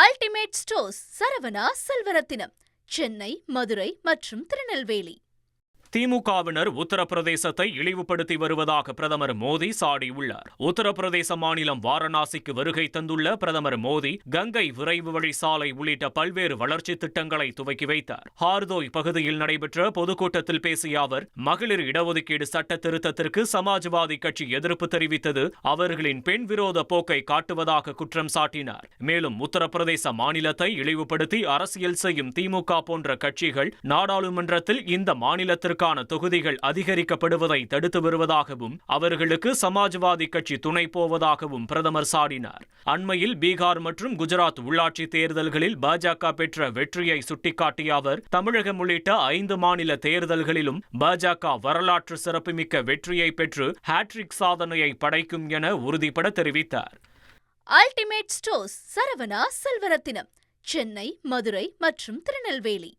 Ultimate stores Saravana Selvarathinam, Chennai, Madurai மற்றும் திருநெல்வேலி. திமுகவினர் உத்தரப்பிரதேசத்தை இழிவுபடுத்தி வருவதாக பிரதமர் மோடி சாடியுள்ளார். உத்தரப்பிரதேச மாநிலம் வாரணாசிக்கு வருகை தந்துள்ள பிரதமர் மோடி கங்கை விரைவு வழி சாலை உள்ளிட்ட பல்வேறு வளர்ச்சி திட்டங்களை துவக்கி வைத்தார். ஹார்தோய் பகுதியில் நடைபெற்ற பொதுக்கூட்டத்தில் பேசிய அவர், மகளிர் இடஒதுக்கீடு சட்ட திருத்தத்திற்கு சமாஜ்வாதி கட்சி எதிர்ப்பு தெரிவித்தது அவர்களின் பெண் விரோத போக்கை காட்டுவதாக குற்றம் சாட்டினார். மேலும் உத்தரப்பிரதேச மாநிலத்தை இழிவுபடுத்தி அரசியல் செய்யும் திமுக போன்ற கட்சிகள் நாடாளுமன்றத்தில் இந்த மாநிலத்திற்கு தொகுதிகள் அதிகரிக்கப்படுவதை தடுத்து வருவதாகவும் அவர்களுக்கு சமாஜ்வாதி கட்சி துணை போவதாகவும் பிரதமர் சாடினார். அண்மையில் பீகார் மற்றும் குஜராத் உள்ளாட்சி தேர்தல்களில் பாஜக பெற்ற வெற்றியை சுட்டிக்காட்டிய அவர், தமிழகம் உள்ளிட்ட 5 மாநில தேர்தல்களிலும் பாஜக வரலாற்று சிறப்புமிக்க வெற்றியை பெற்று ஹாட்ரிக் சாதனையை படைக்கும் என உறுதிபட தெரிவித்தார். அல்டிமேட் ஸ்டோர்ஸ் சரவணா செல்வரத்தினம், சென்னை, மதுரை மற்றும் திருநெல்வேலி.